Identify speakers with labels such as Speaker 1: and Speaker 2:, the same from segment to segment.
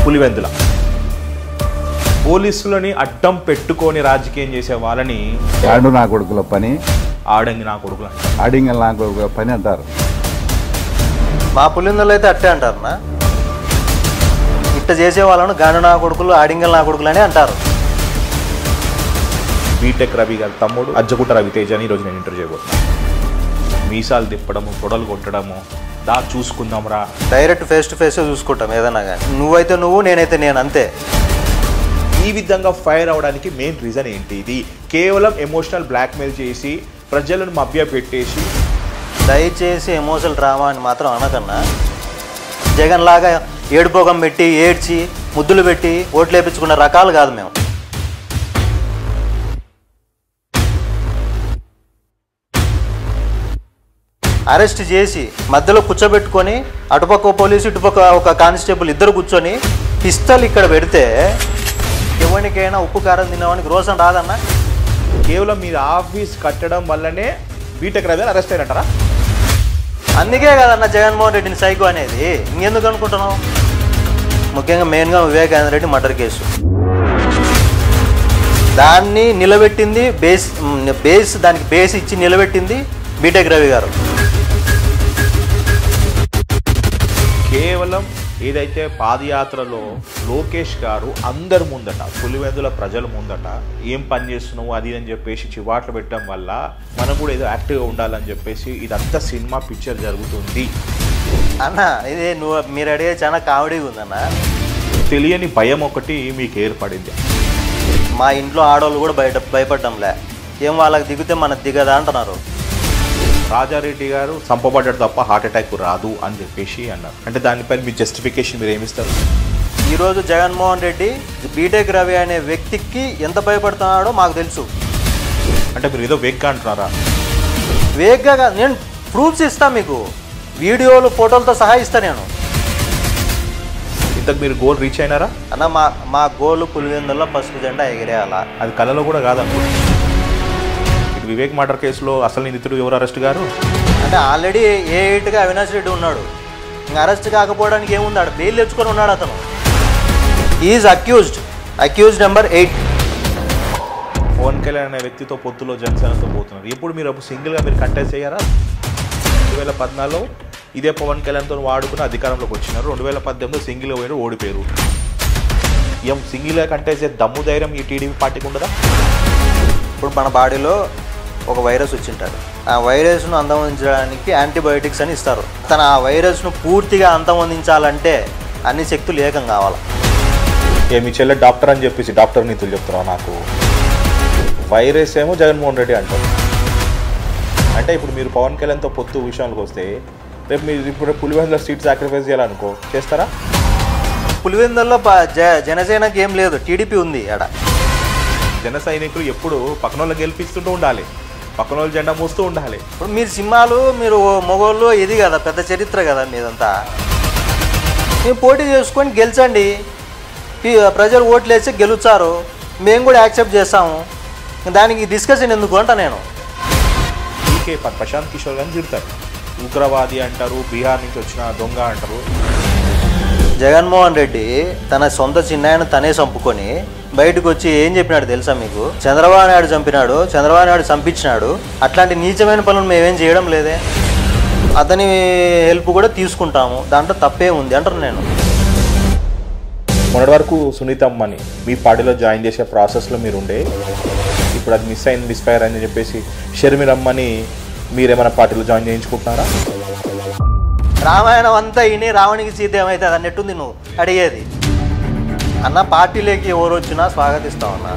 Speaker 1: పులివెందుల పోలీసులని అడ్డం పెట్టుకొని రాజకీయం చేసే వాళ్ళని
Speaker 2: ఆడు నా కొడుకుల పని,
Speaker 1: ఆడంగి నా కొడుకుల
Speaker 2: ఆడింగ నా కొడుకుల పని అంటారు.
Speaker 3: మా పులివెందులు అయితే అట్టే అంటారన్నా. ఇట్ట చేసే వాళ్ళను గాను నా కొడుకులు, ఆడింగల్ నా కొడుకులు అని అంటారు.
Speaker 1: బీటెక్ రవి గారి తమ్ముడు అజ్జగుట్ట రవితేజ అని ఈరోజు నేను ఇంటర్వ్యూ చేయబోతున్నాను. మీసాలు తిప్పడము, తొడలు కొట్టడము, దా చూసుకుందాం రా,
Speaker 3: డైరెక్ట్ ఫేస్ టు ఫేస్ చూసుకుంటాం ఏదన్నా కానీ. నువ్వైతే నువ్వు, నేనైతే నేను, అంతే.
Speaker 1: ఈ విధంగా ఫైర్ అవడానికి మెయిన్ రీజన్ ఏంటి? ఇది కేవలం ఎమోషనల్ బ్లాక్మెయిల్ చేసి ప్రజలను మభ్య పెట్టేసి.
Speaker 3: దయచేసి ఎమోషనల్ డ్రామా అని మాత్రం అనకన్నా. జగన్ లాగా ఏడుపోగం పెట్టి ఏడ్చి ముద్దులు పెట్టి ఓట్లు వేయించుకున్న రకాలు కాదు మేము. అరెస్ట్ చేసి మధ్యలో కూర్చోబెట్టుకొని అటుపక్క పోలీసు ఇటుపక్క ఒక కానిస్టేబుల్ ఇద్దరు కూర్చొని పిస్తల్ ఇక్కడ పెడితే ఎవరికైనా ఉప్పు కారం తినడానికి రోసం రాదన్నా.
Speaker 1: కేవలం మీరు ఆఫీస్ కట్టడం వల్లనే బీటెక్ రవి అరెస్ట్ అయినట్టారా?
Speaker 3: అందుకే కదన్న జగన్మోహన్ రెడ్డిని సైకో అనేది. ఇంకెందుకు అనుకుంటున్నావు? ముఖ్యంగా మెయిన్గా వివేకానంద రెడ్డి మర్డర్ కేసు, దాన్ని నిలబెట్టింది దానికి బేస్ ఇచ్చి నిలబెట్టింది బీటెక్ రవి గారు.
Speaker 1: కేవలం ఏదైతే పాదయాత్రలో లోకేష్ గారు అందరి ముందట, పులివెందుల ప్రజల ముందట ఏం పని చేస్తున్నావు అది అని చెప్పేసి చివాట్లు పెట్టడం వల్ల మనం కూడా ఏదో యాక్టివ్గా ఉండాలని చెప్పేసి ఇదంతా సినిమా పిక్చర్ జరుగుతుంది
Speaker 3: అన్న. ఇది మీరు అడిగే చాలా కామెడీగా ఉందన్న.
Speaker 1: తెలియని భయం ఒకటి మీకు ఏర్పడింది.
Speaker 3: మా ఇంట్లో ఆడవాళ్ళు కూడా భయపడ్డంలే. ఏం వాళ్ళకి దిగితే మనకు దిగదా అంటున్నారు.
Speaker 1: రాజారెడ్డి గారు చంపబడ్డాడు తప్ప హార్ట్ అటాక్ రాదు అని చెప్పేసి అన్నారు. అంటే దానిపైన మీ జస్టిఫికేషన్ మీరు ఏమిస్తారు?
Speaker 3: ఈరోజు జగన్మోహన్ రెడ్డి బీటెక్ రవి అనే వ్యక్తికి ఎంత భయపడుతున్నాడో మాకు తెలుసు.
Speaker 1: అంటే మీరు ఏదో వేగ్గా అంటున్నారా?
Speaker 3: వేగ్గా నేను ప్రూఫ్స్ ఇస్తాను మీకు, వీడియోలు ఫోటోలతో సహా ఇస్తాను నేను.
Speaker 1: ఇంతకు మీరు గోల్ రీచ్ అయినారా
Speaker 3: అన్న? మా గోలు పులివెందుల్లో పసుపు జెండా ఎగిరేయాలా.
Speaker 1: అది కళలో కూడా కాదనుకో. వివేక్ మర్డర్ కేసులో అసలు నిందితుడు ఎవరు అరెస్ట్ గారు?
Speaker 3: అంటే ఆల్రెడీ ఏ8గా అవినాష్ రెడ్డి ఉన్నాడు. ఇంకా అరెస్ట్ కాకపోవడానికి ఏముంది? బెయిల్ తెచ్చుకొని ఉన్నాడు అతను. Is accused number 8.
Speaker 1: Pawan Kalyan అనే వ్యక్తితో పొత్తులో జనసేనతో పోతున్నారు. ఇప్పుడు మీరు సింగిల్గా మీరు కంటెస్ట్ చేయారా? 2014లో ఇదే పవన్ కళ్యాణ్తో వాడుకుని అధికారంలోకి వచ్చినారు. 2018లో సింగిల్గా పోయారు, ఓడిపోయారు. ఏం సింగిల్గా కంటెస్ట్ చేసే దమ్ము ధైర్యం ఈ టీడీపీ పార్టీకి ఉండదా?
Speaker 3: ఇప్పుడు మన బాడీలో ఒక వైరస్ వచ్చింటాడు. ఆ వైరస్ను అంతమొందించడానికి యాంటీబయోటిక్స్ అని ఇస్తారు. తను ఆ వైరస్ను పూర్తిగా అంతమొందించాలంటే అన్ని శక్తులు ఏకం కావాలి.
Speaker 1: మీ చెల్లె డాక్టర్ అని చెప్పేసి డాక్టర్ నీతులు చెప్తున్నావు నాకు. వైరస్ ఏమో జగన్మోహన్ రెడ్డి అంటారు. అంటే ఇప్పుడు మీరు పవన్ కళ్యాణ్తో పొత్తు విషయానికి వస్తే రేపు మీరు ఇప్పుడు పులివెందుల సీట్ సాక్రిఫైస్ చేయాలనుకో, చేస్తారా?
Speaker 3: పులివెందుల్లో జనసేనకి ఏం లేదు, టీడీపీ ఉంది. ఆడ
Speaker 1: జన సైనికులు ఎప్పుడు పక్కన వాళ్ళు గెలిపిస్తుంటూ ఉండాలి, పక్కన వాళ్ళు జెండా మోస్తూ ఉండాలి.
Speaker 3: ఇప్పుడు మీరు సినిమాలు, మీరు మొగోళ్ళు, ఇది కదా పెద్ద చరిత్ర కదా మీదంతా. మీరు పోటీ చేసుకొని గెలిచండి, ప్రజలు ఓట్లు వేసి గెలుస్తారు, మేము కూడా యాక్సెప్ట్ చేస్తాము. దానికి డిస్కషన్ ఎందుకు అంట నేను.
Speaker 1: ఈకే ప్రశాంత్ కిషోర్ గారిని తిడతారు, ఉగ్రవాది అంటారు, బీహార్ నుంచి వచ్చిన దొంగ అంటారు.
Speaker 3: జగన్మోహన్ రెడ్డి తన సొంత చిన్నాయన తనే చంపుకొని బయటకు వచ్చి ఏం చెప్పినాడు తెలుసా మీకు? చంద్రబాబు నాయుడు చంపినాడు, చంద్రబాబు నాయుడు చంపించినాడు, అట్లాంటి నీచమైన పనులు మేమేం చేయడం లేదే, అతని హెల్ప్ కూడా తీసుకుంటాము, దాంట్లో తప్పే ఉంది అంటారు నేను.
Speaker 1: మొన్నటి వరకు సునీతమ్మని మీ పార్టీలో జాయిన్ చేసే ప్రాసెస్లో మీరు ఉండే, ఇప్పుడు అది మిస్ అయింది, మిస్ఫైర్ అయిందని చెప్పేసి షర్మిలమ్మని మీరేమైనా పార్టీలో జాయిన్ చేయించుకుంటున్నారా?
Speaker 3: రామాయణం అంతా ఇని రావణికి సీత ఏమవుతుంది అన్నట్టుంది నువ్వు అడిగేది. అన్న పార్టీలోకి ఎవరు వచ్చినా స్వాగతిస్తామన్నా.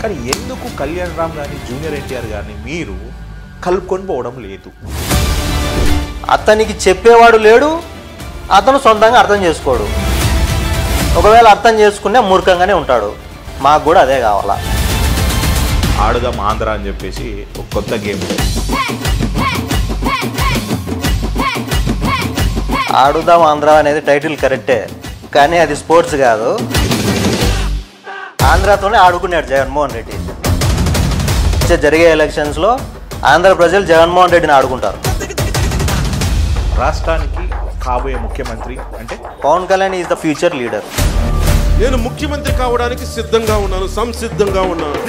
Speaker 1: కానీ ఎందుకు కళ్యాణ్ రామ్ కానీ జూనియర్ ఎన్టీఆర్ కానీ మీరు కలుపుకొని పోవడం లేదు?
Speaker 3: అతనికి చెప్పేవాడు లేడు, అతను సొంతంగా అర్థం చేసుకోడు. ఒకవేళ అర్థం చేసుకునే మూర్ఖంగానే ఉంటాడు. మాకు కూడా అదే కావాలా.
Speaker 1: ఆడుదాం ఆంధ్ర అని చెప్పేసి ఒక కొత్త గేమ్.
Speaker 3: ఆడుదాం ఆంధ్ర అనేది టైటిల్ కరెక్టే, కానీ అది స్పోర్ట్స్ కాదు. ఆంధ్రాతోనే ఆడుకున్నాడు జగన్మోహన్ రెడ్డి. జరిగే ఎలక్షన్స్లో ఆంధ్ర ప్రజలు జగన్మోహన్ రెడ్డిని ఆడుకుంటారు.
Speaker 1: రాష్ట్రానికి కాబోయే ముఖ్యమంత్రి అంటే?
Speaker 3: Pawan Kalyan is the future leader.
Speaker 4: నేను ముఖ్యమంత్రి కావడానికి సిద్ధంగా ఉన్నాను, సంసిద్ధంగా ఉన్నాను.